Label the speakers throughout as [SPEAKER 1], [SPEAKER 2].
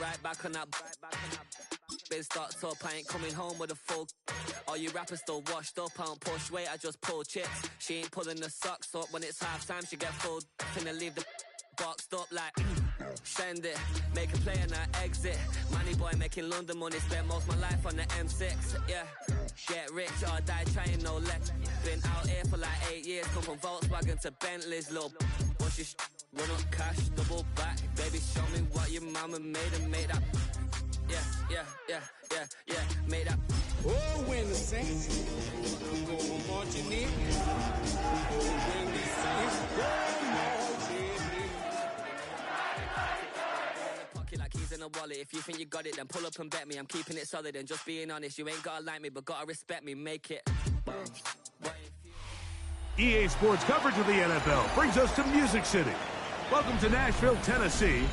[SPEAKER 1] right back on that. Been stuck up, I ain't coming home with a full. All you rappers still washed up, I don't push weight, I just pull chips. She ain't pulling the socks up when it's half time, she get full. Finna leave the boxed up like send it, make a play and I exit. Money boy making London money, spent most of my life on the M6. Yeah, get rich or die trying, no less. Been out here for like 8 years, come from Volkswagen to Bentley's, little. Once you run up cash, double back, baby show me what your mama made and made that. Yeah, made that.
[SPEAKER 2] Oh, when the Saints go marching in. Oh, when the Saints go marching in.
[SPEAKER 1] Pocket like he's in a wallet. If you think you got it, then pull up and bet me. I'm keeping it solid and just being honest. You ain't gotta like me, but gotta respect me. Make it.
[SPEAKER 3] EA Sports coverage of the NFL brings us to Music City. Welcome to Nashville, Tennessee,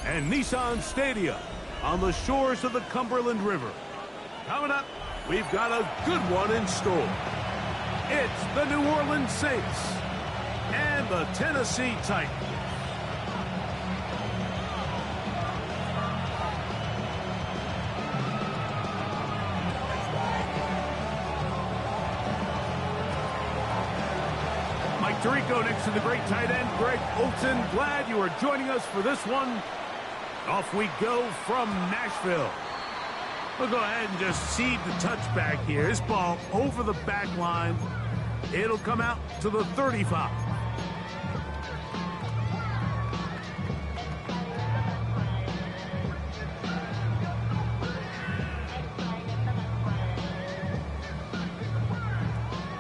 [SPEAKER 3] and Nissan Stadium on the shores of the Cumberland River. Coming up, we've got a good one in store. It's the New Orleans Saints and the Tennessee Titans. Mike Tirico next to the great tight end, Greg Olson. Glad you are joining us for this one. Off we go from Nashville. We'll go ahead and just seed the touchback here. This ball over the back line. It'll come out to the 35.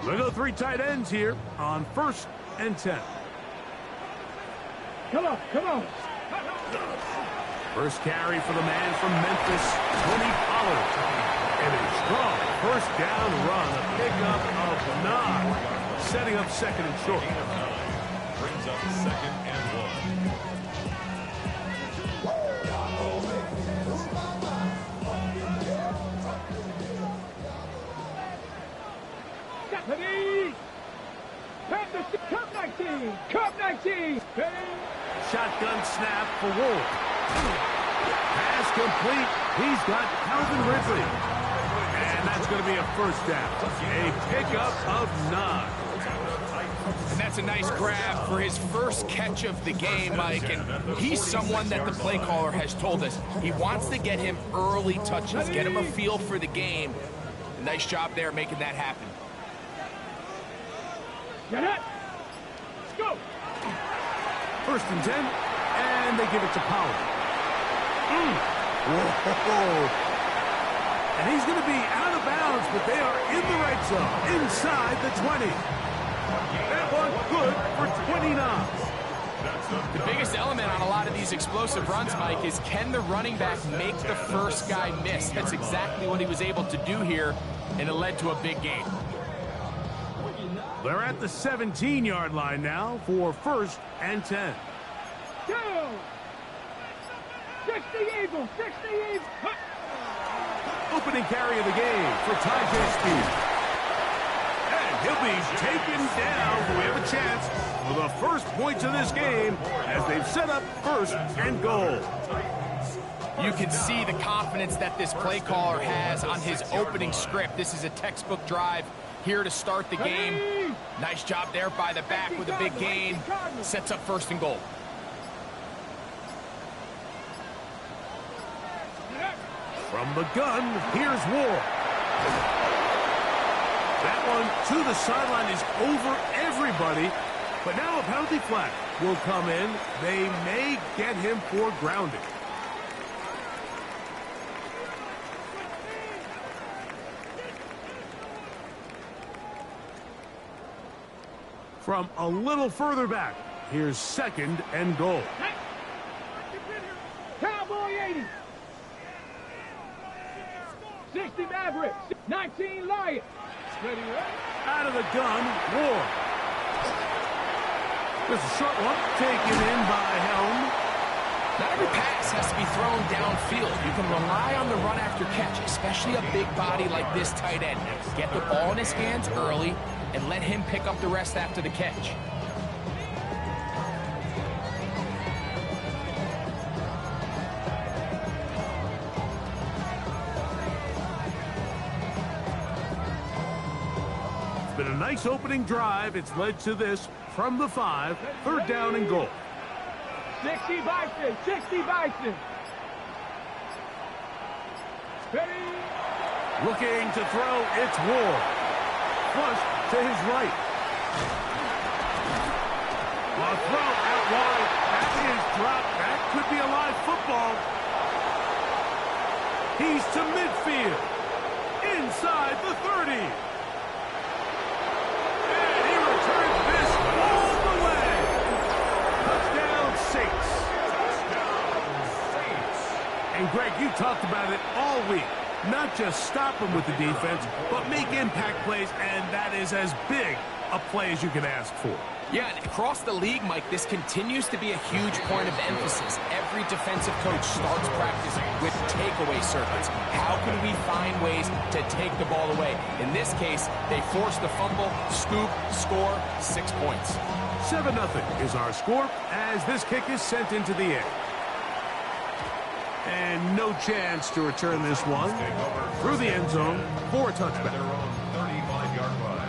[SPEAKER 3] We'll go 3 tight ends here on 1st and 10.
[SPEAKER 4] Come on.
[SPEAKER 3] First carry for the man from Memphis, Tony Pollard. And a strong first down run, a pickup of 9. Setting up 2nd and short.
[SPEAKER 5] Brings up 2nd and
[SPEAKER 4] 1. Stephanie! Cup 19!
[SPEAKER 3] Shotgun snap for Wolf. Pass complete. He's got Calvin Ridley. And that's going to be a first down. A pickup of 9.
[SPEAKER 6] And that's a nice grab for his first catch of the game, Mike. And he's someone that the play caller has told us he wants to get him early touches, get him a feel for the game. A nice job there making that happen.
[SPEAKER 4] Get it! Let's go!
[SPEAKER 3] 1st and 10. And they give it to Pollard. Whoa. And he's going to be out of bounds, but they are in the red zone, inside the 20. That one good for 29.
[SPEAKER 6] The biggest element on a lot of these explosive runs, Mike, is can the running back make the first guy miss? That's exactly what he was able to do here, and it led to a big gain.
[SPEAKER 3] They're at the 17-yard line now for 1st and 10.
[SPEAKER 4] Go! 60 Eagles!
[SPEAKER 3] Opening carry of the game for Tyjae Spears. And he'll be taken down. We have a chance for the first points of this game as they've set up 1st and goal.
[SPEAKER 6] You can see the confidence that this play caller has on his opening script. This is a textbook drive here to start the game. Nice job there by the back with a big gain. Sets up 1st and goal.
[SPEAKER 3] From the gun, here's Ward. That one to the sideline is over everybody. But now a penalty flag will come in. They may get him for grounding. From a little further back, here's 2nd and goal.
[SPEAKER 4] Cowboy 80! 60 Mavericks! 19 Lions! Ready, right?
[SPEAKER 3] Out of the gun, Ward. There's a short one taken in by Helm.
[SPEAKER 6] Not every pass has to be thrown downfield. You can rely on the run after catch, especially a big body like this tight end. Get the ball in his hands early and let him pick up the rest after the catch.
[SPEAKER 3] It's been a nice opening drive. It's led to this from the 5, 3rd down and goal.
[SPEAKER 4] 60 Bison, 60 Bison. Ready?
[SPEAKER 3] Looking to throw, it's Ward. Flush to his right. A throw out wide. That is dropped. That could be a live football. He's to midfield. Inside the 30. And he returns this all the way. Touchdown, Saints. And Greg, you talked about it all week. Not just stop them with the defense, but make impact plays, and that is as big a play as you can ask for.
[SPEAKER 6] Yeah, and across the league, Mike, this continues to be a huge point of emphasis. Every defensive coach starts practice with takeaway circuits. How can we find ways to take the ball away? In this case, they force the fumble, scoop, score, 6 points.
[SPEAKER 3] 7-0 is our score as this kick is sent into the air. And no chance to return this one through the end zone for a touchback.
[SPEAKER 5] Their own 35-yard line.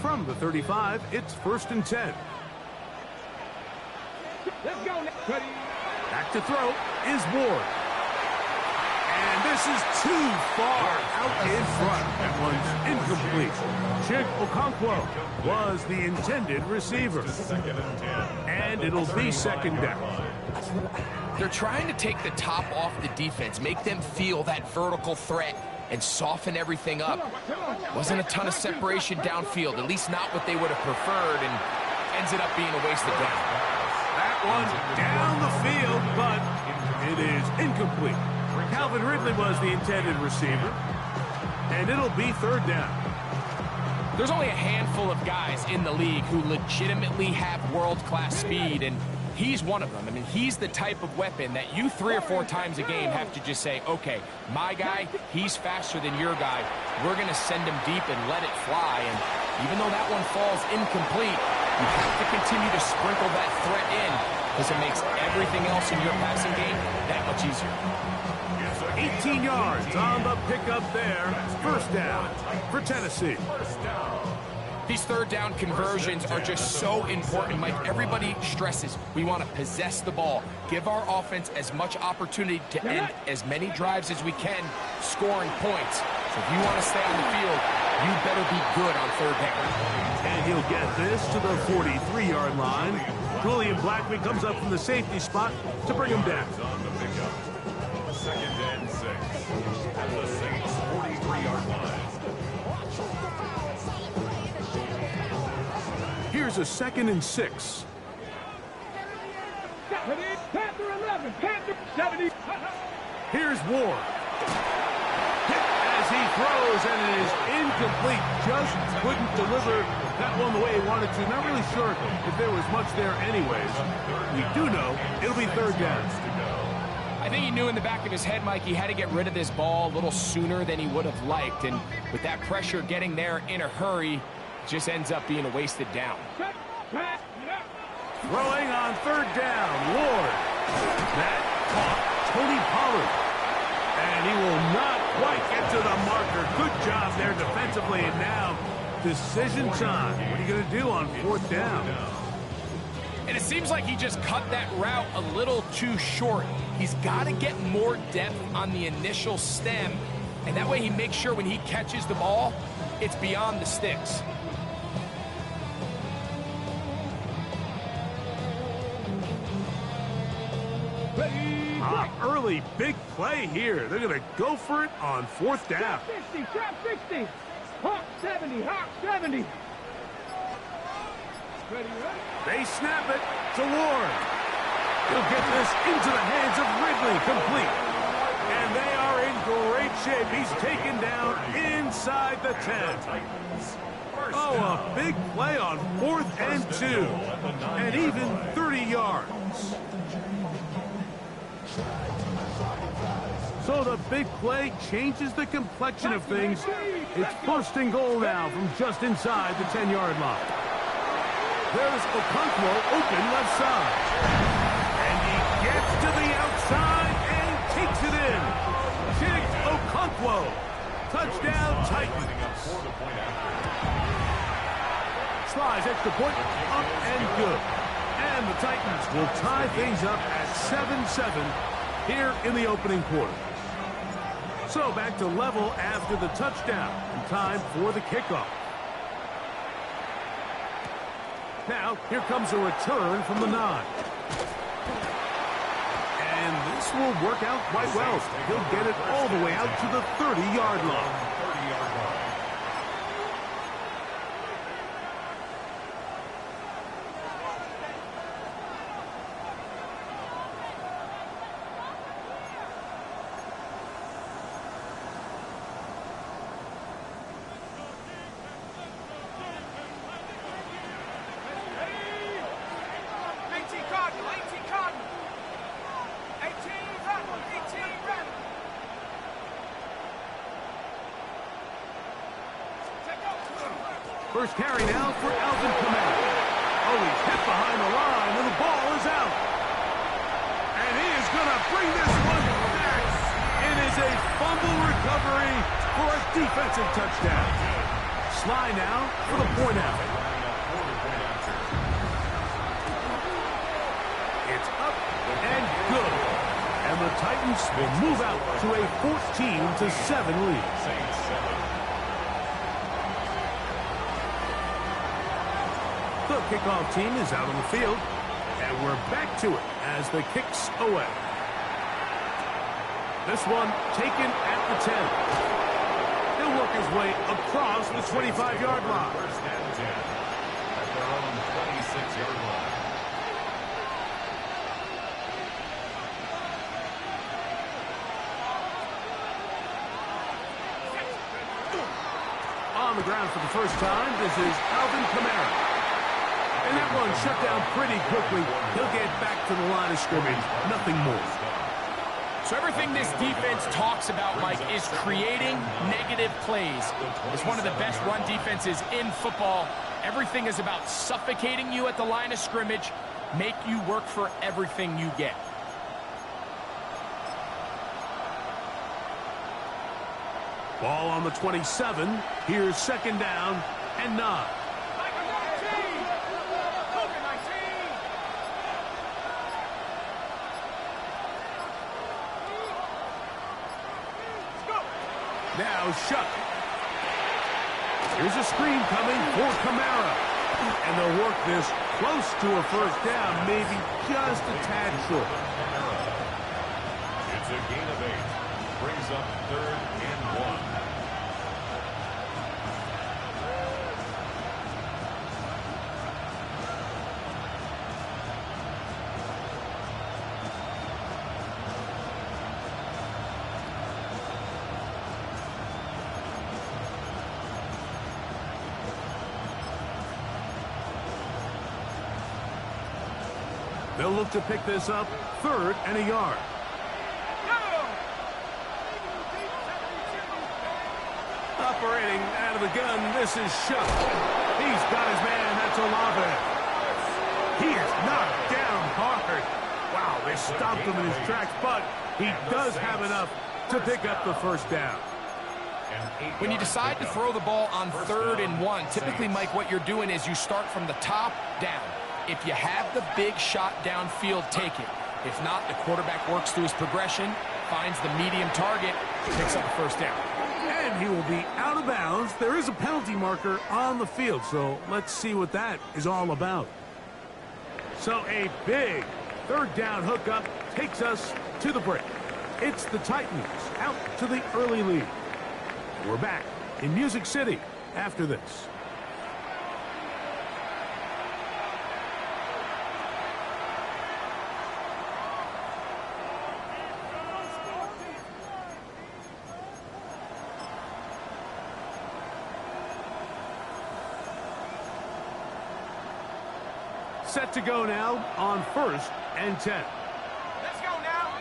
[SPEAKER 3] From the 35, it's 1st and 10.
[SPEAKER 4] Let's go. Ready?
[SPEAKER 3] Back to throw is Ward. And this is too far out in front. That one's incomplete. Chig Okonkwo was the intended receiver.
[SPEAKER 5] 2nd and 10.
[SPEAKER 3] And it'll be 2nd down.
[SPEAKER 6] They're trying to take the top off the defense, make them feel that vertical threat, and soften everything up. Wasn't a ton of separation downfield, at least not what they would have preferred, and ended up being a wasted down.
[SPEAKER 3] That one down the field, but it is incomplete. Calvin Ridley was the intended receiver, and it'll be 3rd down.
[SPEAKER 6] There's only a handful of guys in the league who legitimately have world-class speed, and he's one of them. I mean, he's the type of weapon that you 3 or 4 times a game have to just say, okay, my guy, he's faster than your guy. We're going to send him deep and let it fly. And even though that one falls incomplete, you have to continue to sprinkle that threat in because it makes everything else in your passing game that much easier.
[SPEAKER 3] 18 yards on the pickup there. 1st down for Tennessee.
[SPEAKER 6] These 3rd down conversions are just so important, Mike. Everybody stresses we want to possess the ball, give our offense as much opportunity to end as many drives as we can, scoring points. So if you want to stay on the field, you better be good on 3rd down.
[SPEAKER 3] And he'll get this to the 43-yard line. Julian Blackman comes up from the safety spot to bring him down.
[SPEAKER 5] On the pickup. 2nd and 6. At the Saints' 43-yard line.
[SPEAKER 3] Here's a 2nd and 6.
[SPEAKER 4] Panther 11, Panther 70.
[SPEAKER 3] Here's Ward. Hit as he throws, and it is incomplete. Just couldn't deliver that one the way he wanted to. Not really sure if there was much there anyways. We do know it'll be 3rd down.
[SPEAKER 6] I think he knew in the back of his head, Mike, he had to get rid of this ball a little sooner than he would have liked. And with that pressure getting there in a hurry, it just ends up being a wasted down.
[SPEAKER 3] Throwing on 3rd down, Ward. That caught Tony Pollard. And he will not quite get to the marker. Good job there defensively. And now, decision time. What are you going to do on 4th down?
[SPEAKER 6] And it seems like he just cut that route a little too short. He's got to get more depth on the initial stem. And that way he makes sure when he catches the ball, it's beyond the sticks.
[SPEAKER 3] Early big play here. They're going to go for it on 4th down.
[SPEAKER 4] 60, trap 60. Hawk 70, Hawk 70. Ready, ready?
[SPEAKER 3] They snap it to Ward. He'll get this into the hands of Ridley, complete. And they are in great shape. He's taken down inside the 10. Oh, a big play on 4th and 2. And even 30 yards. So the big play changes the complexion of things. It's 1st and goal now from just inside the 10-yard line. There's Okonkwo open left side. And he gets to the outside and takes it in. Chig Okonkwo. Touchdown, Titans. Slides extra point, up and good. And the Titans will tie things up at 7-7 here in the opening quarter. So back to level after the touchdown. And time for the kickoff. Now, here comes a return from the 9. And this will work out quite well. He'll get it all the way out to the 30-yard line. First carry now for Alvin Kamara. Oh, he's hit behind the line, and the ball is out. And he is going to bring this one back. It is a fumble recovery for a defensive touchdown. Sly now for the point out. It's up and good. And the Titans will move out to a 14-7 lead. The kickoff team is out on the field, and we're back to it as the kicks away. This one taken at the 10. He'll work his way across the 25-yard line.
[SPEAKER 5] First and 10 at their own 26-yard line.
[SPEAKER 3] On the ground for the first time, this is Alvin Kamara. And that one shut down pretty quickly. He'll get back to the line of scrimmage. Nothing more.
[SPEAKER 6] So everything this defense talks about, Mike, is creating negative plays. It's one of the best run defenses in football. Everything is about suffocating you at the line of scrimmage, make you work for everything you get.
[SPEAKER 3] Ball on the 27. Here's second down and 9. Now Shuck. Here's a screen coming for Kamara. And they'll work this close to a first down, maybe just a tad short.
[SPEAKER 5] It's a gain of 8. Brings up 3rd and 1.
[SPEAKER 3] They'll look to pick this up 3rd and a yard. Operating out of the gun, this is Shuck. He's got his man, that's Olave. He is knocked down hard. Wow, they stopped him in his tracks, but he does have enough to pick up the first down.
[SPEAKER 6] When you decide to throw the ball on 3rd and 1, typically, Mike, what you're doing is you start from the top down. If you have the big shot downfield, take it. If not, the quarterback works through his progression, finds the medium target, picks up the first down.
[SPEAKER 3] And he will be out of bounds. There is a penalty marker on the field, so let's see what that is all about. So a big 3rd down hookup takes us to the break. It's the Titans out to the early lead. We're back in Music City after this. Set to go now on 1st and 10.
[SPEAKER 4] Let's go now.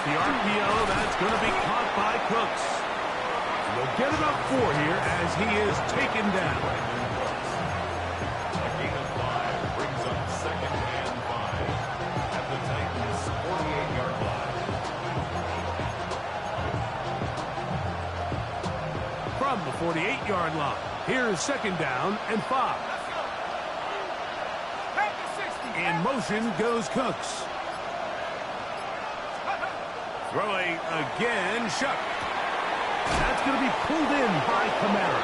[SPEAKER 3] Off the RPO, that's going to be caught by Cooks. And they'll get about 4 here as he is taken down.
[SPEAKER 5] A gain of 5 brings up 2nd and 5 at the Titans' 48-yard line.
[SPEAKER 3] From the 48-yard line, here's 2nd down and 5. In motion goes Cooks. Throwing again, Shuck. That's going to be pulled in by Kamara.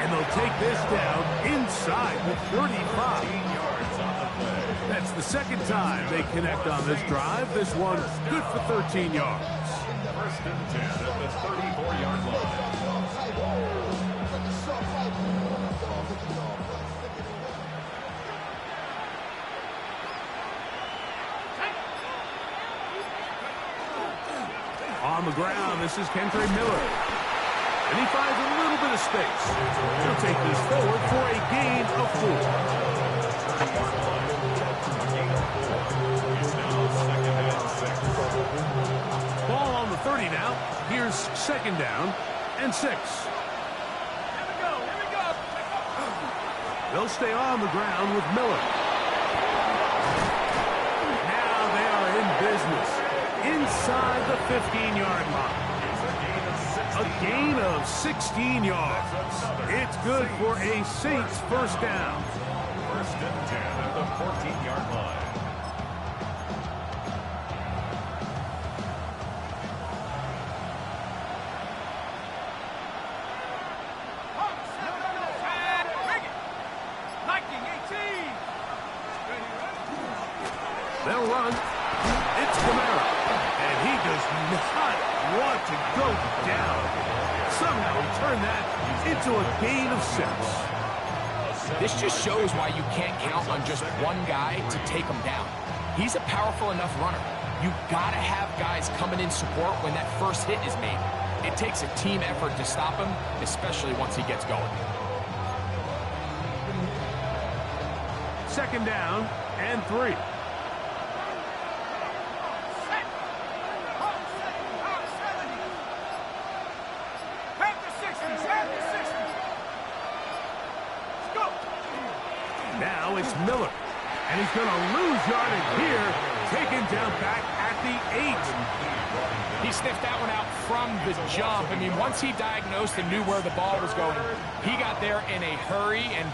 [SPEAKER 3] And they'll take this down inside the 35. That's the 2nd time they connect on this drive. This one good for 13 yards.
[SPEAKER 5] 1st and 10 at the 34-yard line.
[SPEAKER 3] On the ground, this is Kentre Miller. And he finds a little bit of space. He'll take this forward for a gain of 4. Ball on the 30 now. Here's 2nd down and 6. They'll stay on the ground with Miller. Now they are in business. Inside the 15-yard line. A gain of 16 yards. It's good for a Saints 1st down.
[SPEAKER 5] 1st and 10 at the 14-yard line.
[SPEAKER 3] They'll run. It's Kamara. And he does not want to go down. Somehow he turned that into a gain of 6.
[SPEAKER 6] This just shows why you can't count on just one guy to take him down. He's a powerful enough runner. You gotta have guys coming in support when that first hit is made. It takes a team effort to stop him, especially once he gets going.
[SPEAKER 3] 2nd down and 3. Now it's Miller. And he's going to lose yardage here. Taken down back at the 8.
[SPEAKER 6] He sniffed that one out from the jump. I mean, once he diagnosed and knew where the ball was going, he got there in a hurry, and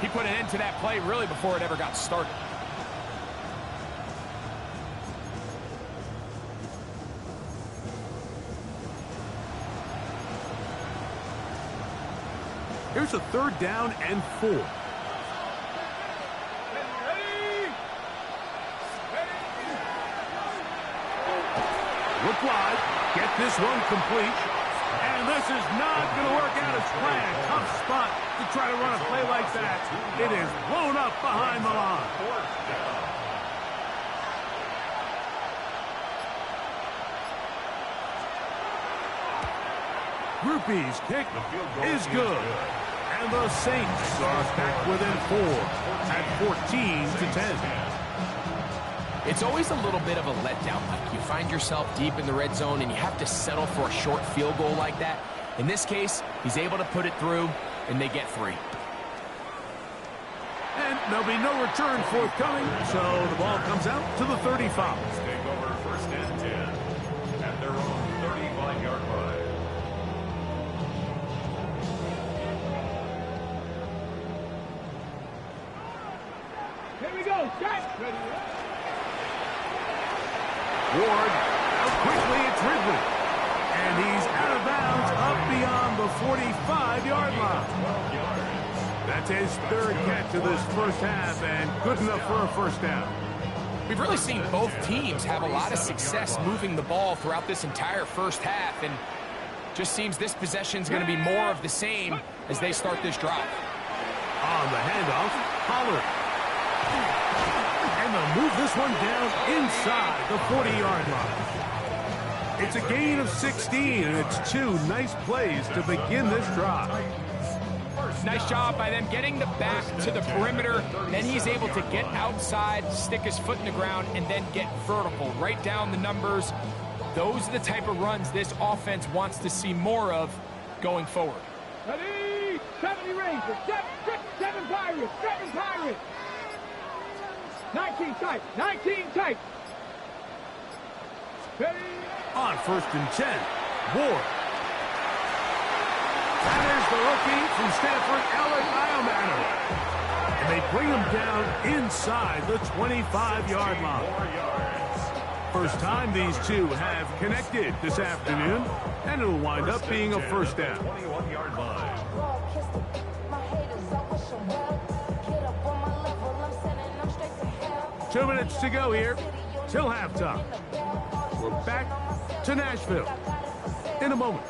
[SPEAKER 6] he put an end to that play really before it ever got started.
[SPEAKER 3] Here's a 3rd down and 4. Look wide. Get this one complete. And this is not going to work out as planned. Tough spot to try to run a play like that. It is blown up behind the line. Groupie's kick is good. And the Saints are back within 4 at 14-10.
[SPEAKER 6] It's always a little bit of a letdown. Like you find yourself deep in the red zone and you have to settle for a short field goal like that. In this case, he's able to put it through, and they get 3.
[SPEAKER 3] And there'll be no return forthcoming, so the ball comes out to the 35.
[SPEAKER 5] Take over 1st and 10 at their own 35-yard line.
[SPEAKER 4] Here we go, Jack.
[SPEAKER 3] Ward, out quickly, it's Ridley. And he's out of bounds up beyond the 45-yard line.
[SPEAKER 5] 12 yards.
[SPEAKER 3] That's his 3rd catch of this 1st half, and good enough for a 1st down.
[SPEAKER 6] We've really seen both teams have a lot of success moving the ball throughout this entire 1st half, and just seems this possession's going to be more of the same as they start this drive.
[SPEAKER 3] On the handoff, Pollard. And they'll move this one down inside the 40-yard line. It's a gain of 16, and it's 2 nice plays to begin this drive.
[SPEAKER 6] Nice job by them getting the back to the perimeter. Then he's able to get outside, stick his foot in the ground, and then get vertical. Write down the numbers. Those are the type of runs this offense wants to see more of going forward.
[SPEAKER 4] Ready? 70 Rangers, 7 Pirates, 7 Pirates. 19 tight, 19 tight. Ready?
[SPEAKER 3] On 1st and 10, Ward. And there's the rookie from Stanford, Alec Iomanner. And they bring him down inside the 25-yard line. First time these two have connected this afternoon, and it'll wind up being a first down.
[SPEAKER 5] 21-yard line.
[SPEAKER 3] 2 minutes to go here till halftime. We're back to Nashville in a moment.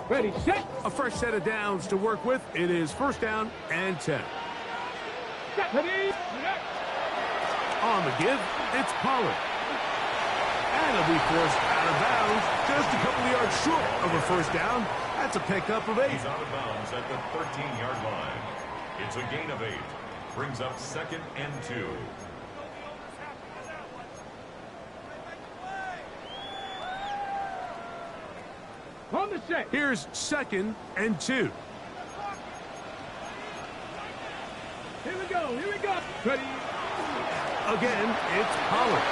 [SPEAKER 4] Ready, set.
[SPEAKER 3] A fresh set of downs to work with. It is 1st down and 10.
[SPEAKER 4] Set. Ready?
[SPEAKER 3] On the give, it's Pollard. And he'll be forced out of bounds just a couple of yards short of a first down. That's a pickup of 8.
[SPEAKER 5] He's out of bounds at the 13-yard line. It's a gain of 8. Brings up 2nd and 2.
[SPEAKER 4] On the set.
[SPEAKER 3] Here's 2nd and 2.
[SPEAKER 4] Here we go, here we go. Ready?
[SPEAKER 3] Again, it's Pollard.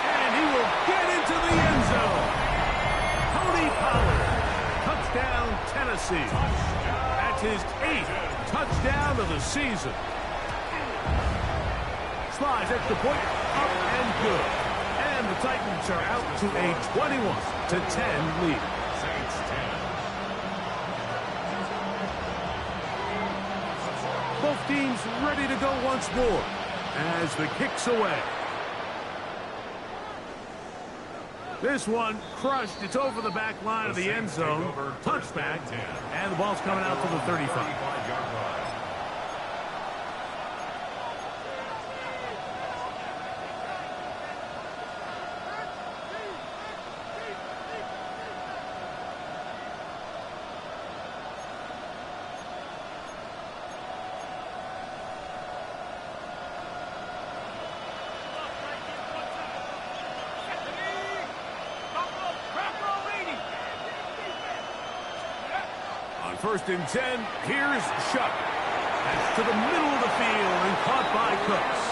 [SPEAKER 3] And he will get into the end zone. Tony Pollard. Touchdown, Tennessee. That's his 8th touchdown of the season. Slides extra point, up and good. And the Titans are out to a 21-10 lead.
[SPEAKER 5] Saints 10.
[SPEAKER 3] Both teams ready to go once more as the kick's away. This one crushed. It's over the back line of the end zone. Touchback. And the ball's coming out to the 35.
[SPEAKER 5] 35-yard line.
[SPEAKER 3] On 1st and 10, here's Shuck. That's to the middle of the field and caught by Cooks.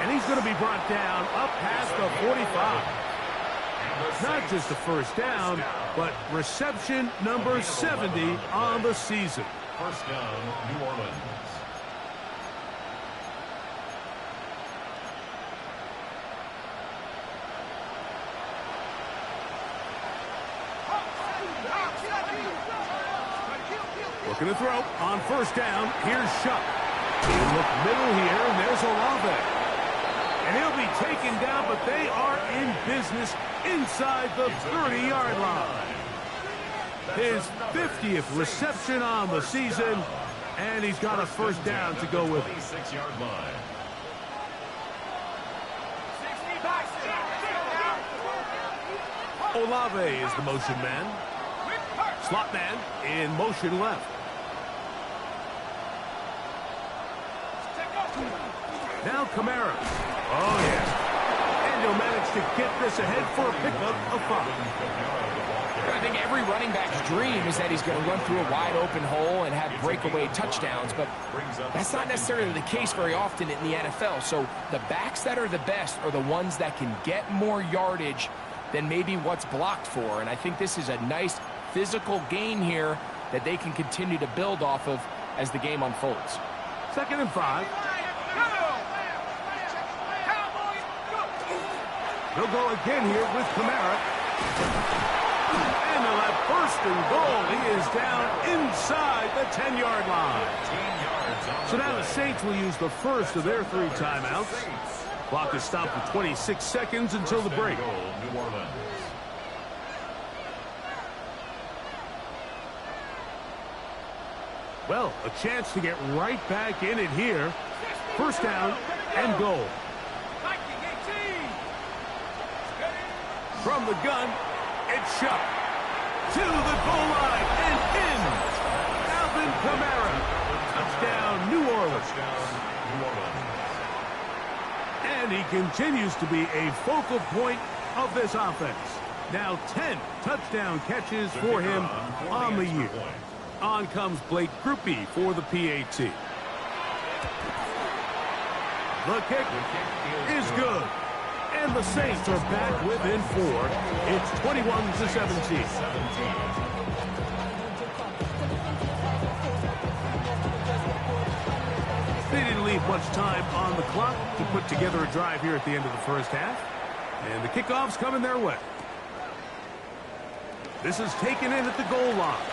[SPEAKER 3] And he's going to be brought down up past the 45. Not just a first down, but reception number 70 on the season.
[SPEAKER 5] First down, New Orleans.
[SPEAKER 3] Looking to throw on 1st down. Here's Shuck. He'll look middle here, and there's Olave. And he'll be taken down, but they are in business inside the 30-yard line. His 50th reception on the season, and he's got a first down to go with it.
[SPEAKER 5] 26-yard line.
[SPEAKER 3] Olave is the motion man. Slot man in motion left. Now Kamara. Oh, yeah. And he'll manage to get this ahead for a pickup of 5.
[SPEAKER 6] I think every running back's dream is that he's going to run through a wide open hole and have breakaway touchdowns, but that's not necessarily the case very often in the NFL. So the backs that are the best are the ones that can get more yardage than maybe what's blocked for. And I think this is a nice physical gain here that they can continue to build off of as the game unfolds.
[SPEAKER 3] 2nd and 5. He'll go again here with Kamara. And they'll have 1st and goal. He is down inside the 10-yard line. So now the Saints will use the first of their 3 timeouts. Clock is stopped for 26 seconds until the break.
[SPEAKER 5] New Orleans.
[SPEAKER 3] Well, a chance to get right back in it here. 1st down and goal. From the gun, it's Shuck. To the goal line and in. Alvin Kamara. Touchdown, New Orleans. And he continues to be a focal point of this offense. Now 10 touchdown catches for him on the year. On comes Blake Groupie for the PAT. The kick is good. And the Saints are back within 4. It's 21-17. They didn't leave much time on the clock to put together a drive here at the end of the first half. And the kickoff's coming their way. This is taken in at the goal line.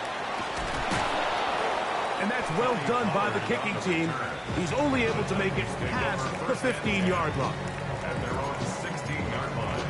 [SPEAKER 3] And that's well done by the kicking team. He's only able to make it past the 15-yard line.
[SPEAKER 5] At their own 16-yard line.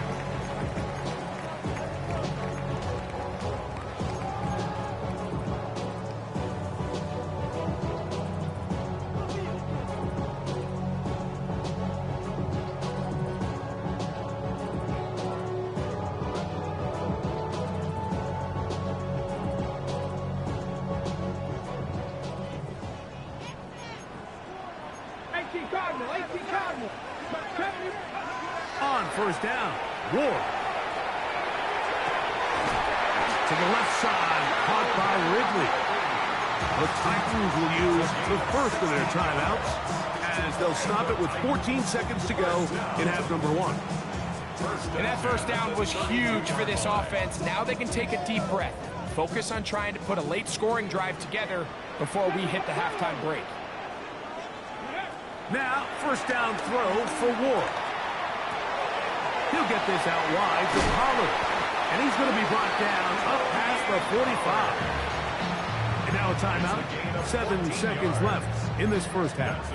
[SPEAKER 3] On first down, Ward. To the left side, caught by Ridley. The Titans will use the first of their timeouts as they'll stop it with 14 seconds to go in half number 1.
[SPEAKER 6] And that first down was huge for this offense. Now they can take a deep breath. Focus on trying to put a late scoring drive together before we hit the halftime break.
[SPEAKER 3] Now, first down throw for Ward. He'll get this out wide to Pollard. And he's going to be brought down up past the 45. And now a timeout. 7 seconds left in this first half.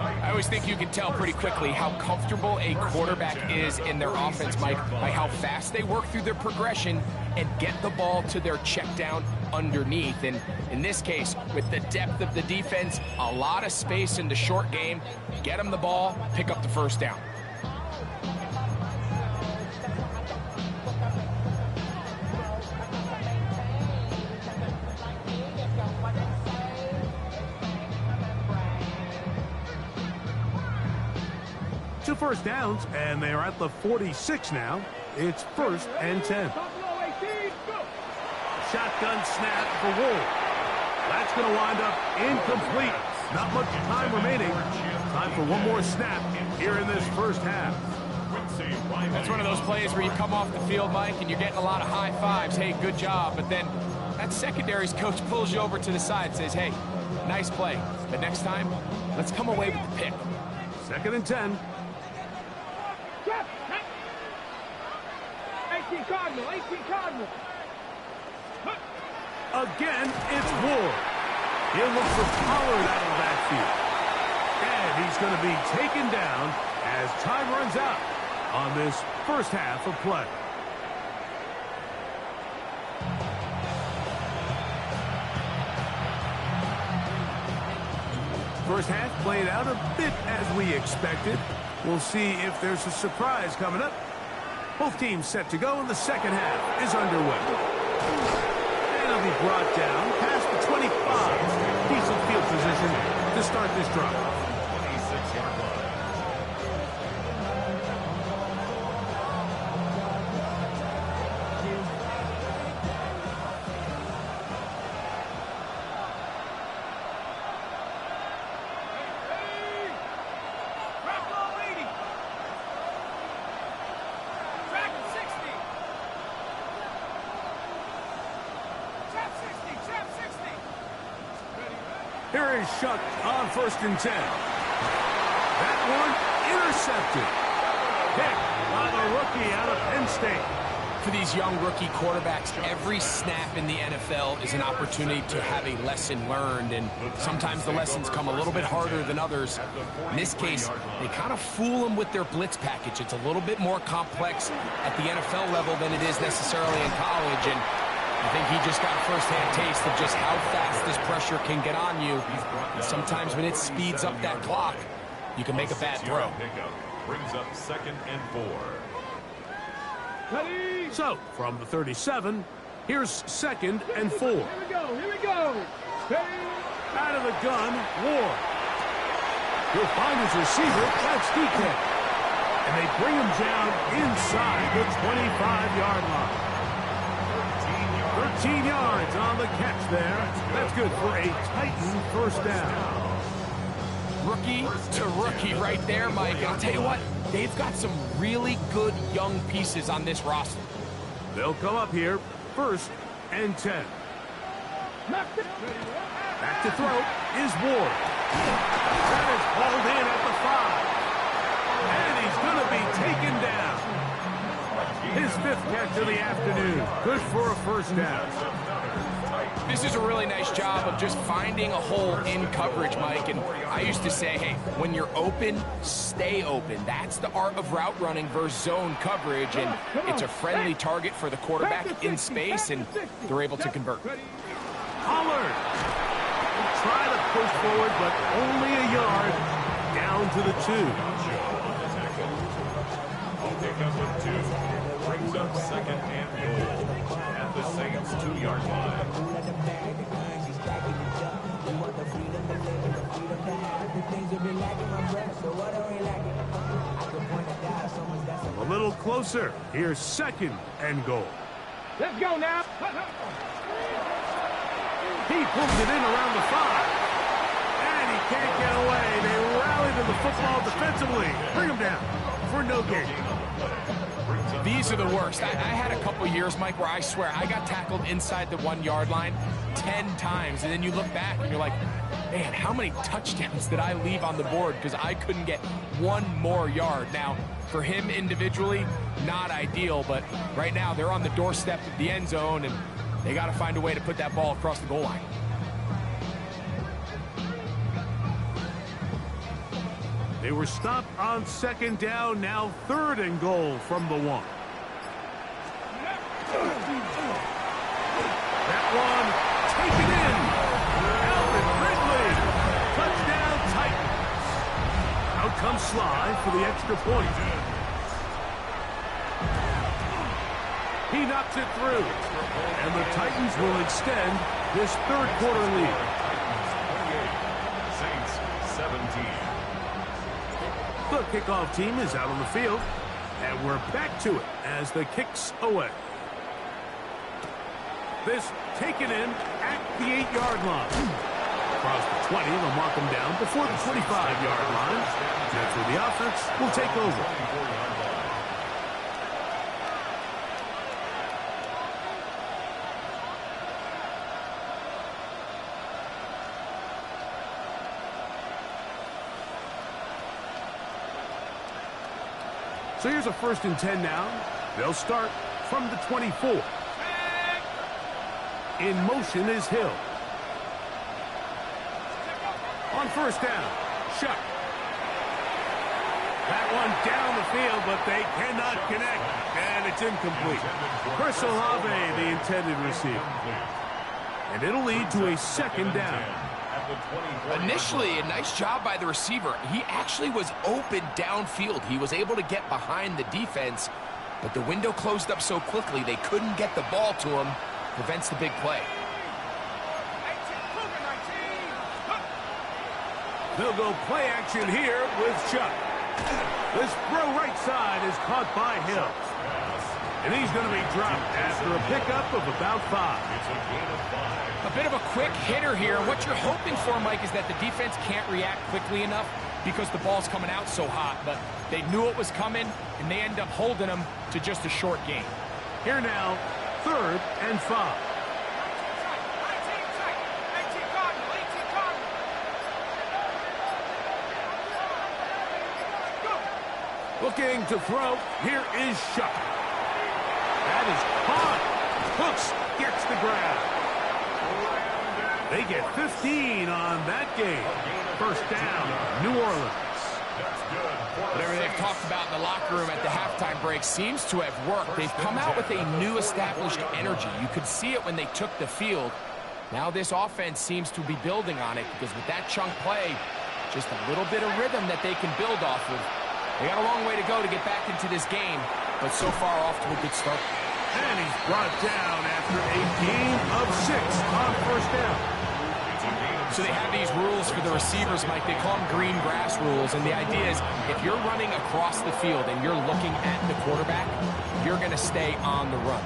[SPEAKER 6] I always think you can tell pretty quickly how comfortable a quarterback is in their offense, Mike, by how fast they work through their progression and get the ball to their check down underneath. And in this case, with the depth of the defense, a lot of space in the short game, get them the ball, pick up the first down.
[SPEAKER 3] Two first downs, and they are at the 46 now. It's 1st and 10. Shotgun snap for Ward. That's going to wind up incomplete. Not much time remaining. Time for one more snap here in this first half.
[SPEAKER 6] That's one of those plays where you come off the field, Mike, and you're getting a lot of high fives. Hey, good job. But then that secondary's coach pulls you over to the side and says, hey, nice play. But next time, let's come away with the pick.
[SPEAKER 3] 2nd and 10.
[SPEAKER 4] 18 Cardinal.
[SPEAKER 3] Again, it's Ward. He'll look for Pollard out of the backfield. And he's going to be taken down as time runs out on this first half of play. First half played out a bit as we expected. We'll see if there's a surprise coming up. Both teams set to go, and the second half is underway. And he'll be brought down past the 25. Decent field position to start this drive.
[SPEAKER 5] 26-yard line.
[SPEAKER 3] Here is Shuck on 1st and 10. That one intercepted. Pick by the rookie out of Penn State.
[SPEAKER 6] For these young rookie quarterbacks, every snap in the NFL is an opportunity to have a lesson learned, and sometimes the lessons come a little bit harder than others. In this case, they kind of fool them with their blitz package. It's a little bit more complex at the NFL level than it is necessarily in college, and I think he just got a first-hand taste of just how fast this pressure can get on you. And sometimes when it speeds up that clock, you can make a bad throw.
[SPEAKER 5] Brings up 2nd and 4.
[SPEAKER 3] So, from the 37, here's 2nd and 4.
[SPEAKER 4] Here we go.
[SPEAKER 3] Out of the gun, Ward. He'll find his receiver. That's DK. And they bring him down inside the 25-yard line. 13 yards on the catch there. That's good for a Titan first down.
[SPEAKER 6] Rookie to rookie right there, Mike. And I'll tell you what, they've got some really good young pieces on this roster.
[SPEAKER 3] They'll come up here, 1st and 10. Back to throw is Ward. That is hauled in at the 5. And he's going to be taken down. His 5th catch of the afternoon. Good for a first down.
[SPEAKER 6] This is a really nice job of just finding a hole in coverage, Mike. And I used to say, hey, when you're open, stay open. That's the art of route running versus zone coverage. And it's a friendly target for the quarterback in space, and they're able to convert.
[SPEAKER 3] Pollard. Try to push forward, but only a yard down to the 2.
[SPEAKER 5] Pickup with 2. Brings up 2nd and goal at the Saints' 2-yard line.
[SPEAKER 3] A little closer. Here's 2nd and goal.
[SPEAKER 4] Let's go now.
[SPEAKER 3] He pulls it in around the 5. And he can't get away. They rally to the football defensively. Bring him down for no gain.
[SPEAKER 6] These are the worst. I had a couple years, Mike, where I swear I got tackled inside the 1-yard line 10 times. And then you look back and you're like, man, how many touchdowns did I leave on the board because I couldn't get one more yard? Now, for him individually, not ideal, but right now they're on the doorstep of the end zone, and they got to find a way to put that ball across the goal line.
[SPEAKER 3] They were stopped on 2nd down, now 3rd and goal from the 1. That one taken in. Alvin Ridley. Touchdown Titans. Out comes Sly for the extra point. He knocks it through. And the Titans will extend this 3rd quarter lead.
[SPEAKER 5] Saints 17.
[SPEAKER 3] The kickoff team is out on the field, and we're back to it as the kick's away. This taken in at the 8-yard line. Across the 20, they'll mark them down before the 25-yard line. That's where the offense will take over. So here's a 1st and 10 now. They'll start from the 24. In motion is Hill. On 1st down, Shuck. That one down the field, but they cannot connect, and it's incomplete. Chris Olave, the intended receiver. And it'll lead to a 2nd down.
[SPEAKER 6] Initially, a nice job by the receiver. He actually was open downfield. He was able to get behind the defense, but the window closed up so quickly they couldn't get the ball to him. Prevents the big play.
[SPEAKER 3] They'll go play action here with Chuck. This throw right side is caught by Hill. And he's going to be dropped after a pickup of about 5.
[SPEAKER 6] A bit of a quick hitter here. What you're hoping for, Mike, is that the defense can't react quickly enough because the ball's coming out so hot. But they knew it was coming, and they end up holding them to just a short gain.
[SPEAKER 3] Here now, 3rd and 5. Looking to throw. Here is Shuck. That is caught. Hooks gets the grab. They get 15 on that game. 1st down, New Orleans.
[SPEAKER 6] Whatever they've talked about in the locker room at the halftime break seems to have worked. They've come out with a new established energy. You could see it when they took the field. Now this offense seems to be building on it because with that chunk play, just a little bit of rhythm that they can build off of. They got a long way to go to get back into this game, but so far off to a good start.
[SPEAKER 3] And he's brought down after a gain of 6 on 1st down.
[SPEAKER 5] It's a gain of
[SPEAKER 6] So they have these rules for the receivers, Mike. They call them green grass rules, and the idea is if you're running across the field and you're looking at the quarterback, you're going to stay on the run.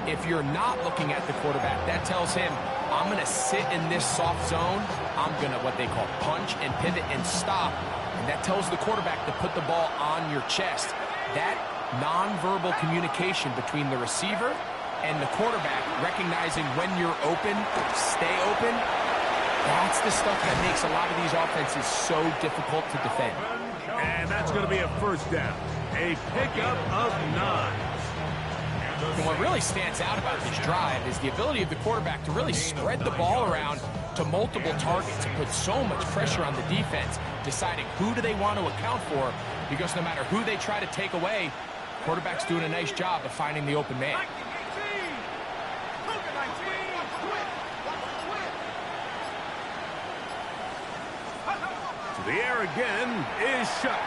[SPEAKER 6] If you're not looking at the quarterback, that tells him, I'm going to sit in this soft zone. I'm going to, what they call, punch and pivot and stop. And that tells the quarterback to put the ball on your chest. That nonverbal communication between the receiver and the quarterback, recognizing when you're open, stay open, that's the stuff that makes a lot of these offenses so difficult to defend.
[SPEAKER 3] And that's going to be a first down. A pickup of 9.
[SPEAKER 6] And what really stands out about this drive is the ability of the quarterback to really spread the ball around to multiple targets and put so much pressure on the defense, deciding who do they want to account for, because no matter who they try to take away, quarterback's doing a nice job of finding the open man.
[SPEAKER 3] To the air again is shut.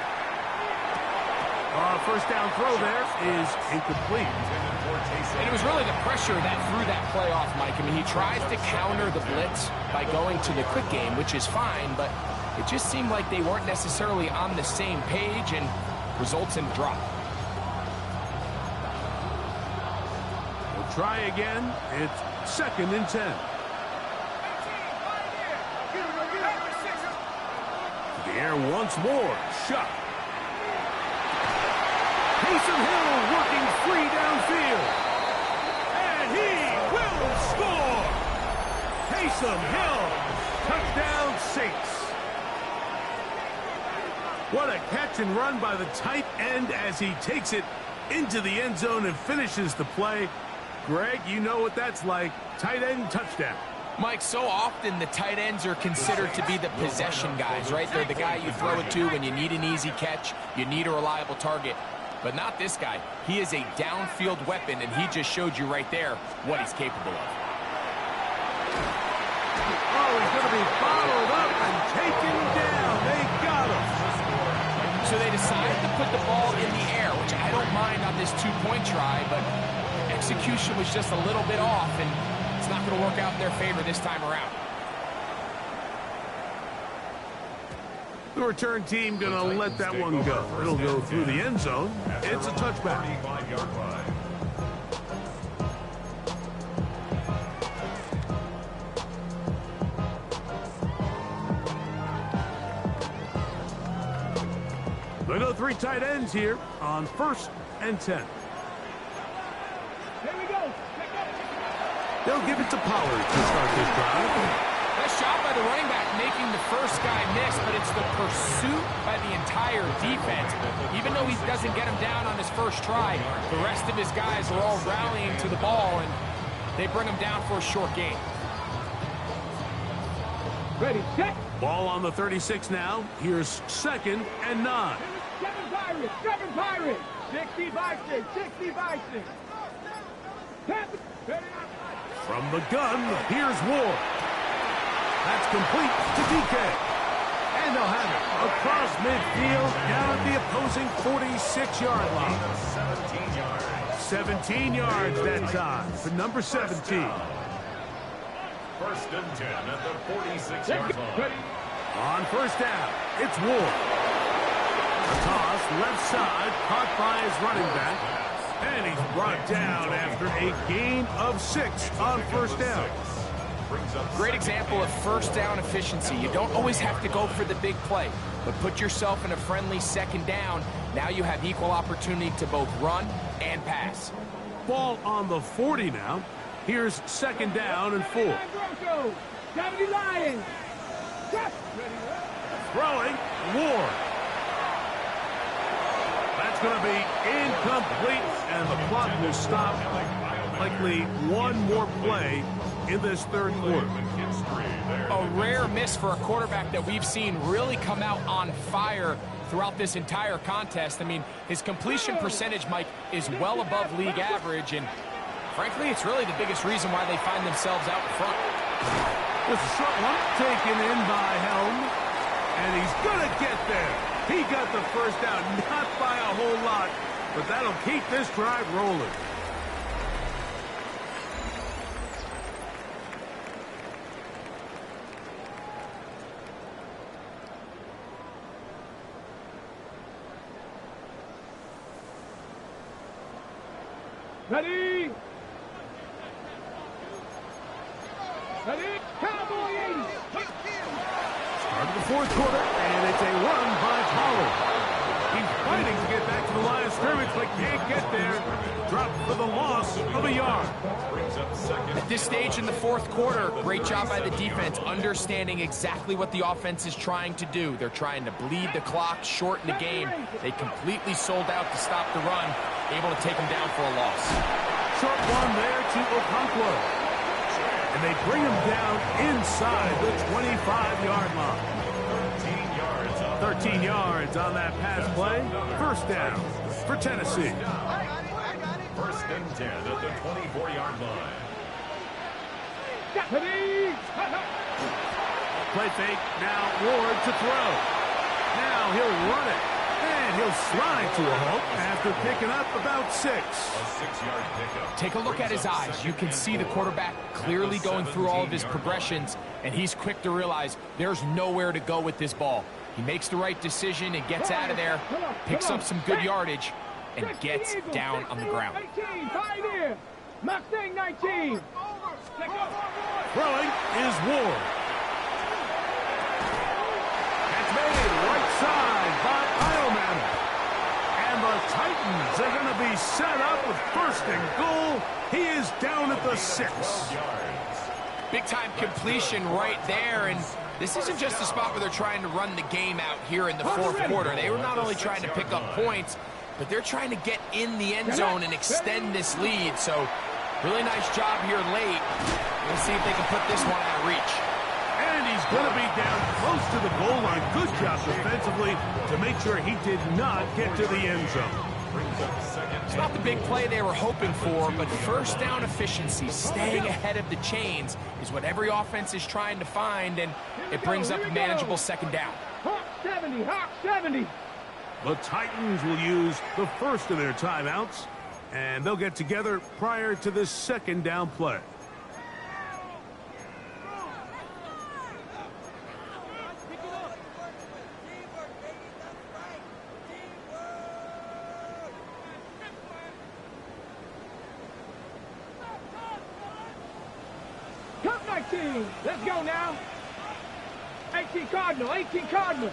[SPEAKER 3] First down throw there is incomplete.
[SPEAKER 6] And it was really the pressure that threw that play off, Mike. I mean, he tries to counter the blitz by going to the quick game, which is fine, but it just seemed like they weren't necessarily on the same page and results in a drop.
[SPEAKER 3] We'll try again. It's 2nd and 10. To the air once more. Shot. Taysom Hill working free downfield. And he will score. Taysom Hill. Touchdown Saints. What a catch and run by the tight end as he takes it into the end zone and finishes the play. Greg, you know what that's like. Tight end touchdown.
[SPEAKER 6] Mike, so often the tight ends are considered to be the possession guys, right? They're the guy you throw it to when you need an easy catch, you need a reliable target. But not this guy. He is a downfield weapon, and he just showed you right there what he's capable of.
[SPEAKER 3] Oh, he's going to be followed up and taken down. They got him.
[SPEAKER 6] So they decided to put the ball in the air, which I don't mind on this two-point try, but execution was just a little bit off, and it's not going to work out in their favor this time around.
[SPEAKER 3] The return team going to let that one go. It'll go through the end zone. It's a touchback. They go 3 tight ends here on 1st and 10.
[SPEAKER 4] Here we go.
[SPEAKER 3] They'll give it to Pollard to start this drive.
[SPEAKER 6] Nice job by the running back making the first guy miss, but it's the pursuit by the entire defense. Even though he doesn't get him down on his first try, the rest of his guys are all rallying to the ball, and they bring him down for a short gain.
[SPEAKER 4] Ready, set.
[SPEAKER 3] Ball on the 36 now. Here's 2nd and 9.
[SPEAKER 4] 7 Pirates. 60 Vikings, 60 Vikings.
[SPEAKER 3] From the gun, here's Ward. That's complete to DK. And they'll have it across midfield down at the opposing 46-yard line. 17 yards that time for number 17.
[SPEAKER 5] 1st and 10 at the 46-yard line.
[SPEAKER 3] On first down, it's Ward. A toss left side caught by his running back. And he's brought down after a gain of 6 on first down.
[SPEAKER 6] Great example of first down efficiency. You don't always have to go for the big play, but put yourself in a friendly 2nd down. Now you have equal opportunity to both run and pass.
[SPEAKER 3] Ball on the 40 now. Here's 2nd down and 4.
[SPEAKER 4] 70 Lions.
[SPEAKER 3] Throwing, Ward. That's going to be incomplete, and the clock will stop. Likely one more play in this 3rd quarter.
[SPEAKER 6] A rare miss for a quarterback that we've seen really come out on fire throughout this entire contest. I mean, his completion percentage, Mike, is well above league average, and frankly, it's really the biggest reason why they find themselves out in front.
[SPEAKER 3] This short one taken in by Helm, and he's going to get there. He got the first down, not by a whole lot, but that'll keep this drive rolling.
[SPEAKER 4] Ready? Ready? Cowboy 80.
[SPEAKER 3] Start of the fourth quarter, and it's a run by Pollard. He's fighting to get back to the line of scrimmage, but can't get there. Dropped for the loss of a yard.
[SPEAKER 6] At this stage in the fourth quarter, great job by the defense, understanding exactly what the offense is trying to do. They're trying to bleed the clock, shorten the game. They completely sold out to stop the run, able to take him down for a loss.
[SPEAKER 3] Short one there to Okonkwo. And they bring him down inside the 25-yard line. 13 yards on that pass play. First down for Tennessee.
[SPEAKER 5] First and 10 at the 24-yard line.
[SPEAKER 3] Play fake. Now Ward to throw. Now he'll run it. And he'll slide to a halt after picking up about 6.
[SPEAKER 5] A 6-yard pickup.
[SPEAKER 6] Take a look at his eyes. You can see the quarterback clearly going through all of his progressions, and he's quick to realize there's nowhere to go with this ball. He makes the right decision and gets out of there, picks up some good yardage, and gets down on the ground.
[SPEAKER 4] 19, pioneer. Mustang 19.
[SPEAKER 3] Throwing is Ward. That's made right side by Ileman. And the Titans are going to be set up with first and goal. He is down at the 6.
[SPEAKER 6] Big-time completion right there, and this isn't just a spot where they're trying to run the game out here in the fourth quarter. They were not only trying to pick up points, but they're trying to get in the end zone and extend this lead. So, really nice job here late. We'll see if they can put this one out of reach.
[SPEAKER 3] And he's going to be down close to the goal line. Good job defensively to make sure he did not get to the end zone.
[SPEAKER 6] It's not the big play they were hoping for, but first down efficiency, staying ahead of the chains, is what every offense is trying to find, and it brings up a manageable second down.
[SPEAKER 4] Hawk 70, Hawk 70.
[SPEAKER 3] The Titans will use the first of their timeouts, and they'll get together prior to this second down play.
[SPEAKER 4] Cup 19. Let's go now. 18 Cardinal, 18 Cardinal.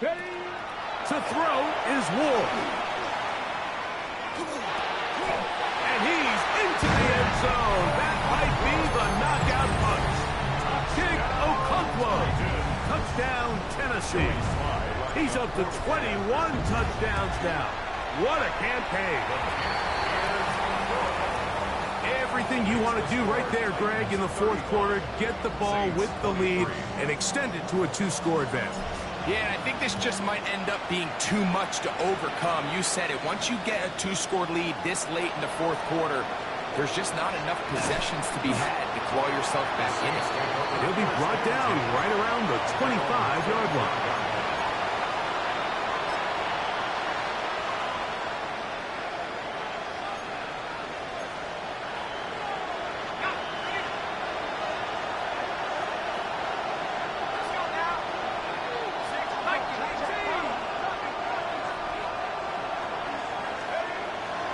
[SPEAKER 4] Ready?
[SPEAKER 3] To throw is Ward. And he's into the end zone. That might be the knockout punch. Kick Okonkwo. Touchdown, Tennessee. He's up to 21 touchdowns now. What a campaign. Everything you want to do right there, Greg, in the fourth quarter. Get the ball with the lead and extend it to a 2-score advantage.
[SPEAKER 6] Yeah, I think this just might end up being too much to overcome. You said it. Once you get a 2-score lead this late in the fourth quarter, there's just not enough possessions to be had to claw yourself back in it.
[SPEAKER 3] He'll be brought down right around the 25-yard line.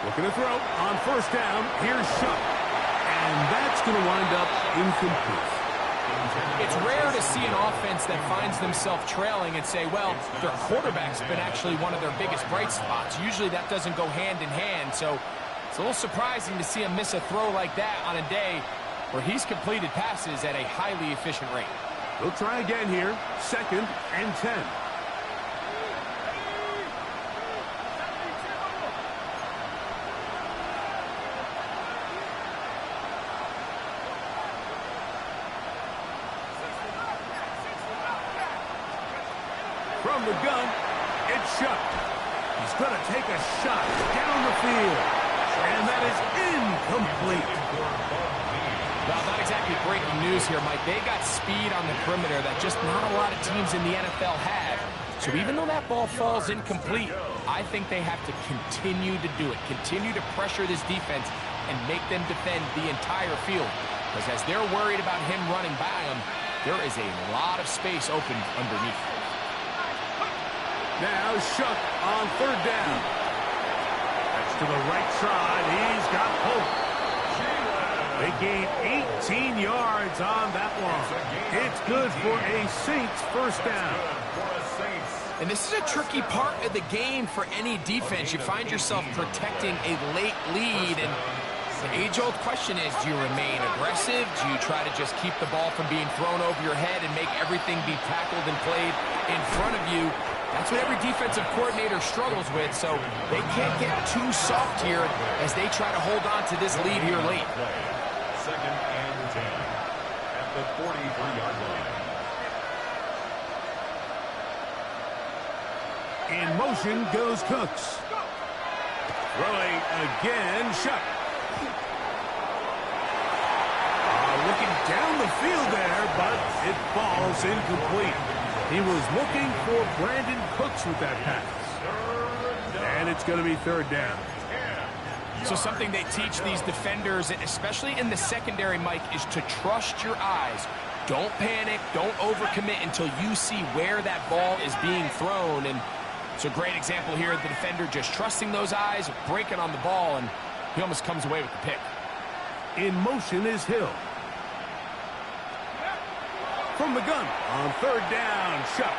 [SPEAKER 3] Looking to throw on first down. Here's Shuck. And that's going to wind up incomplete.
[SPEAKER 6] It's rare to see an offense that finds themselves trailing and say, well, their quarterback's been actually one of their biggest bright spots. Usually that doesn't go hand in hand, so it's a little surprising to see him miss a throw like that on a day where he's completed passes at a highly efficient rate.
[SPEAKER 3] They'll try again here. 2nd and 10. From the gun, it's Shuck. He's going to take a shot down the field. And that is incomplete.
[SPEAKER 6] Well, not exactly breaking news here, Mike. They got speed on the perimeter that just not a lot of teams in the NFL have. So even though that ball falls incomplete, I think they have to continue to do it. Continue to pressure this defense and make them defend the entire field. Because as they're worried about him running by them, there is a lot of space open underneath.
[SPEAKER 3] Now Shuck on third down. That's to the right side. He's got Polk. They gain 18 yards on that one. It's good for a Saints first down.
[SPEAKER 6] And this is a tricky part of the game for any defense. You find yourself protecting a late lead, and the age-old question is, do you remain aggressive? Do you try to just keep the ball from being thrown over your head and make everything be tackled and played in front of you? That's what every defensive coordinator struggles with, so they can't get too soft here as they try to hold on to this lead here late.
[SPEAKER 5] Second and 10 at the 43-yard line.
[SPEAKER 3] In motion goes Cooks. Throwing again, Shuck. Looking down the field there, but it falls incomplete. He was looking for Brandon Cooks with that pass. And it's going to be third down.
[SPEAKER 6] So something they teach these defenders, especially in the secondary, Mike, is to trust your eyes. Don't panic, don't overcommit until you see where that ball is being thrown. And it's a great example here of the defender just trusting those eyes, breaking on the ball, and he almost comes away with the pick.
[SPEAKER 3] In motion is Hill. From the gun on third down, Shuck.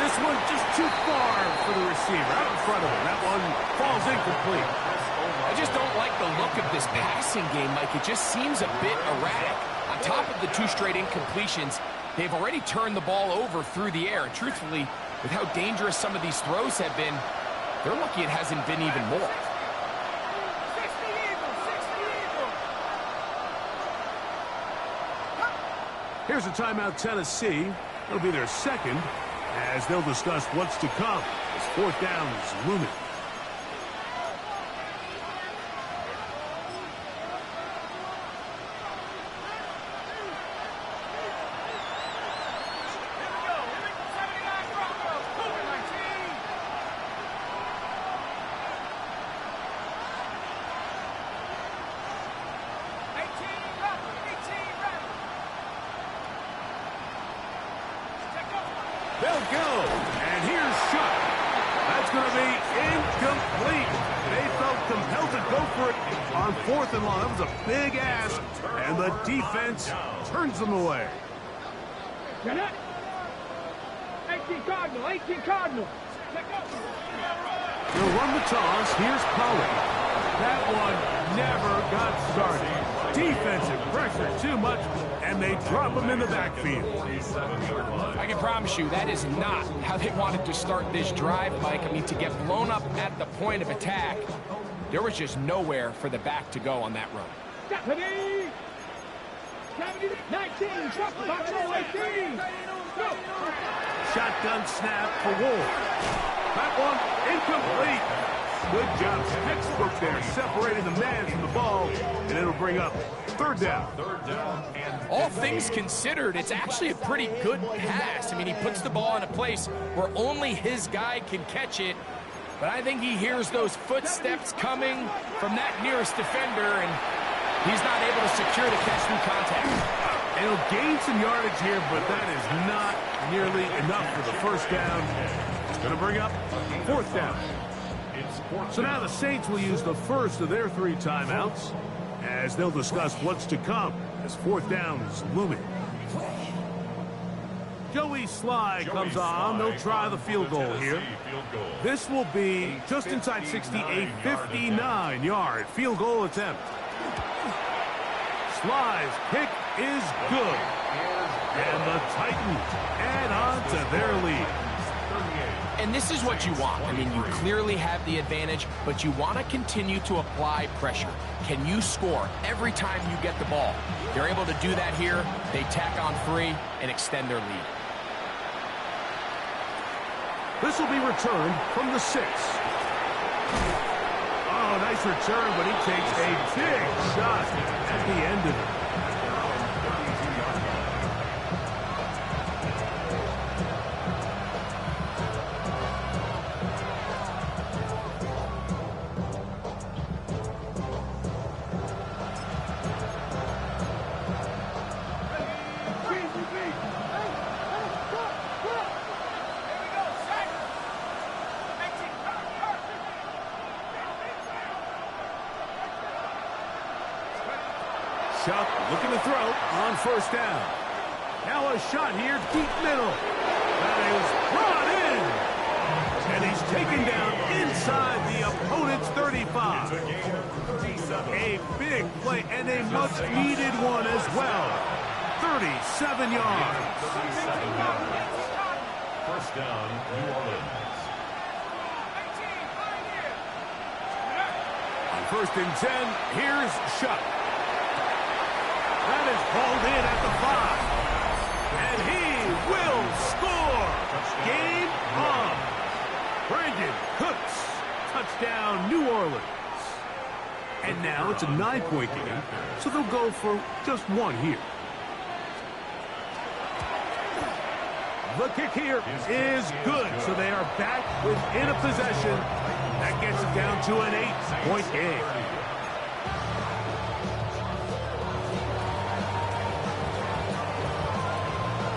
[SPEAKER 3] This one just too far for the receiver, out in front of him. That one falls incomplete.
[SPEAKER 6] I just don't like the look of this passing game, Mike. It just seems a bit erratic. On top of the 2 straight incompletions, they've already turned the ball over through the air. And truthfully, with how dangerous some of these throws have been, they're lucky it hasn't been even more.
[SPEAKER 3] Here's a timeout, Tennessee. It'll be their second, as they'll discuss what's to come as fourth down is looming. They'll go, and here's Shuck. That's going to be incomplete. They felt compelled to go for it on fourth and long. That was a big ask, and the defense turns them away.
[SPEAKER 4] 18 Cardinal, 18 Cardinal.
[SPEAKER 3] They'll run the toss. Here's Pollard. That one never got started. Defensive pressure too much, and they drop him in the backfield.
[SPEAKER 6] I can promise you that is not how they wanted to start this drive, Mike. I mean, to get blown up at the point of attack, there was just nowhere for the back to go on that run.
[SPEAKER 4] 19, Buffalo 18. Go.
[SPEAKER 3] Shotgun snap for Wolf. That one incomplete. Good job, textbook there, separating the man from the ball, and it'll bring up third down.
[SPEAKER 6] All things considered, it's actually a pretty good pass. I mean, he puts the ball in a place where only his guy can catch it, but I think he hears those footsteps coming from that nearest defender, and he's not able to secure the catch through contact.
[SPEAKER 3] And he'll gain some yardage here, but that is not nearly enough for the first down. It's going to bring up fourth down. So now the Saints will use the first of their 3 timeouts as they'll discuss what's to come as fourth down is looming. Joey Sly comes on. They'll try the field goal here. This will be just inside 60, a 59-yard field goal attempt. Sly's kick is good. And the Titans add on to their lead.
[SPEAKER 6] And this is what you want. I mean, you clearly have the advantage, but you want to continue to apply pressure. Can you score every time you get the ball? They're able to do that here. They tack on 3 and extend their lead.
[SPEAKER 3] This will be returned from the 6. Oh, nice return, but he takes a big shot at the end of it. Chuck looking to throw on first down. Now a shot here, deep middle. That is brought in. And he's taken down inside the opponent's 35. A big play and a much-needed one as well. 37 yards.
[SPEAKER 5] First down, New Orleans.
[SPEAKER 3] On 1st and 10, here's Shuck. That is hauled in at the 5. And he will score. Game on. Brandon Cooks. Touchdown, New Orleans. And now it's a 9-point game, so they'll go for just one here. The kick here is good, so they are back within a possession. That gets it down to an 8-point game.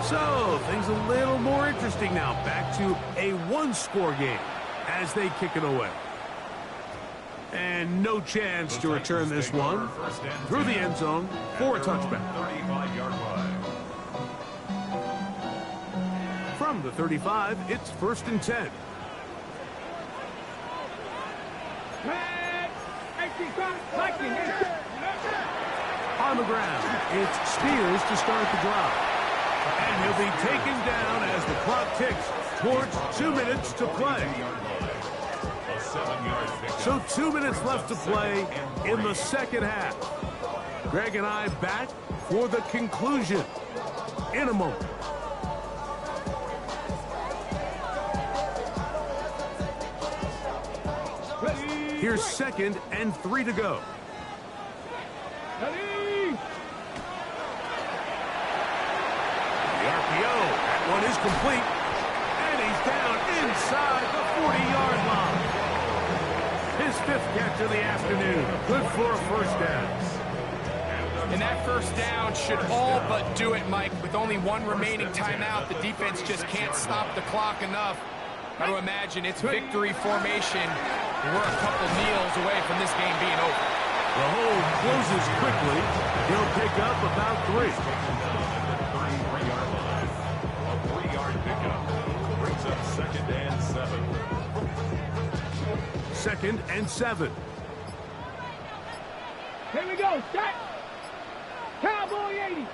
[SPEAKER 3] So, things a little more interesting now. Back to a one-score game as they kick it away. And no chance to return this one through the end zone for a touchback.
[SPEAKER 5] 35-yard line.
[SPEAKER 3] From the 35, it's 1st and 10. On the ground, it's Spears to start the drive. And he'll be taken down as the clock ticks towards 2 minutes to play. So 2 minutes left to play in the second half. Greg and I back for the conclusion in a moment. Here's 2nd and 3 to go. The RPO, that one is complete. And he's down inside the 40-yard line. His 5th catch of the afternoon. Good for a first down.
[SPEAKER 6] And that first down should all but do it, Mike. With only one remaining timeout, the defense just can't stop the clock enough. Got to imagine it's victory formation. We're a couple kneels away from this game being over.
[SPEAKER 3] The hold closes quickly. He'll pick up about 3.
[SPEAKER 5] 33-yard line. A 3-yard pickup brings up 2nd and 7.
[SPEAKER 3] 2nd and 7.
[SPEAKER 4] Here we go. Set. Cowboy 80.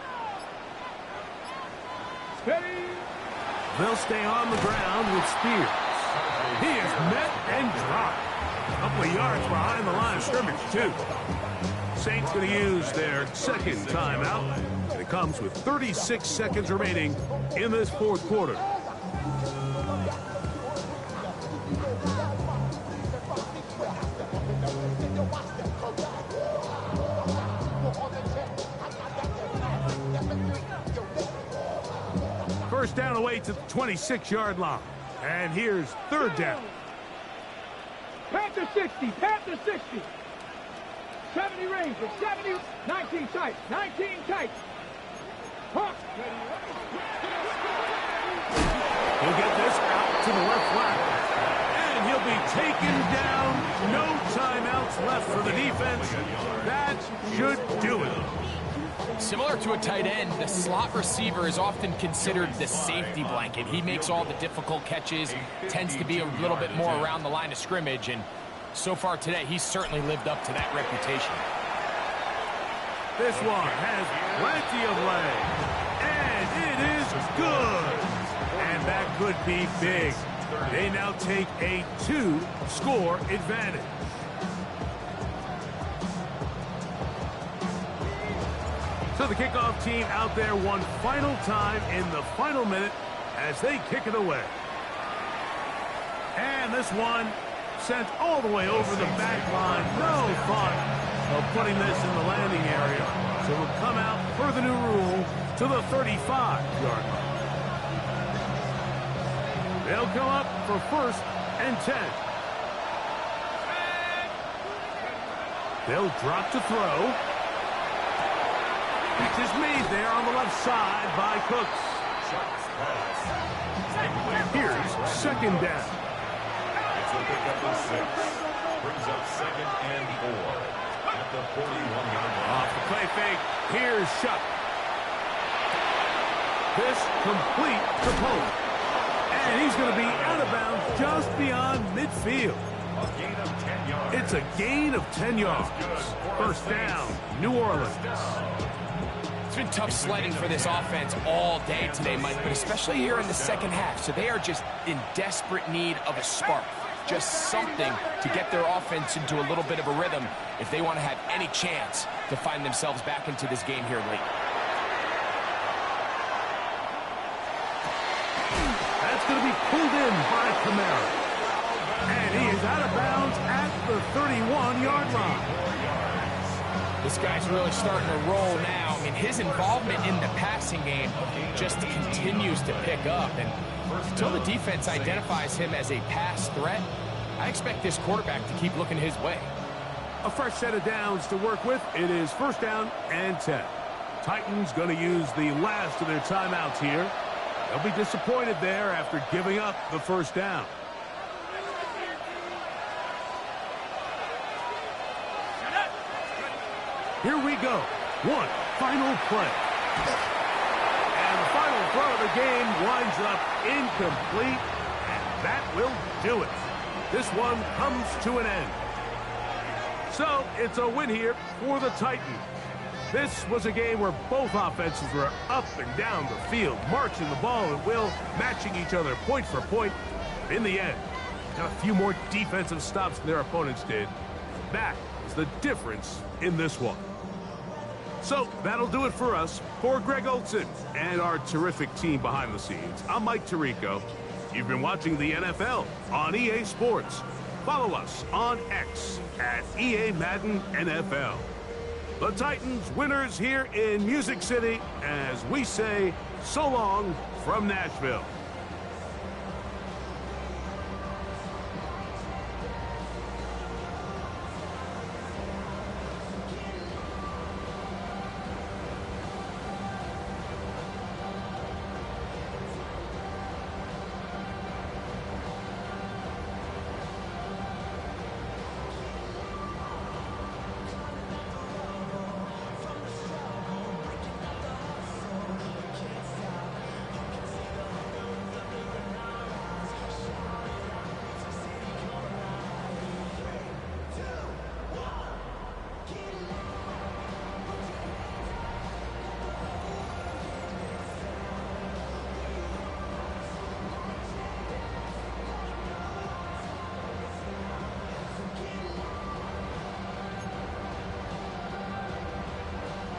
[SPEAKER 4] Ready.
[SPEAKER 3] They'll stay on the ground with Spears. He is met and dropped. A couple of yards behind the line of scrimmage, too. Saints going to use their 2nd timeout. And it comes with 36 seconds remaining in this 4th quarter. First down away to the 26-yard line. And here's 3rd down.
[SPEAKER 4] Panther 60. Panther 60. 70 Rangers. 70. 19 tight. 19 tight. Hawk.
[SPEAKER 3] He'll get this out to the left flat. And he'll be taken down. No timeouts left for the defense. That should do it.
[SPEAKER 6] Similar to a tight end, the slot receiver is often considered the safety blanket. He makes all the difficult catches, tends to be a little bit more around the line of scrimmage, and so far today, he's certainly lived up to that reputation.
[SPEAKER 3] This one has plenty of leg, and it is good. And that could be big. They now take a 2-score advantage. So the kickoff team out there one final time in the final minute as they kick it away. And this one sent all the way over the back line. No thought of putting this in the landing area. So it'll come out per the new rule to the 35-yard line. They'll come up for 1st and 10. They'll drop to throw. Catch is made there on the left side by Cooks. Here's 2nd down.
[SPEAKER 5] It's a pickup of 6. Brings up 2nd and 4. At the 41-yard line.
[SPEAKER 3] Off the play fake, here's Shuck. This complete to Pope. And he's going to be out of bounds just beyond midfield.
[SPEAKER 5] A gain of 10 yards.
[SPEAKER 3] It's a gain of 10 yards. First down, New Orleans.
[SPEAKER 6] It's been tough sledding for this offense all day today, Mike, but especially here in the second half. So they are just in desperate need of a spark. Just something to get their offense into a little bit of a rhythm if they want to have any chance to find themselves back into this game here late.
[SPEAKER 3] That's going to be pulled in by Kamara. And he is out of bounds at the 31-yard line.
[SPEAKER 6] This guy's really starting to roll now. I mean, his involvement in the passing game just continues to pick up. And until the defense identifies him as a pass threat, I expect this quarterback to keep looking his way.
[SPEAKER 3] A fresh set of downs to work with. It is first down and 10. Titans going to use the last of their timeouts here. They'll be disappointed there after giving up the first down. Here we go. One final play. And the final throw of the game winds up incomplete, and that will do it. This one comes to an end. So it's a win here for the Titans. This was a game where both offenses were up and down the field, marching the ball at will, matching each other point for point. In the end, got a few more defensive stops than their opponents did. That is the difference in this one. So that'll do it for us. For Greg Olson and our terrific team behind the scenes, I'm Mike Tirico. You've been watching the NFL on EA Sports. Follow us on X at EA Madden NFL. The Titans winners here in Music City as we say so long from Nashville.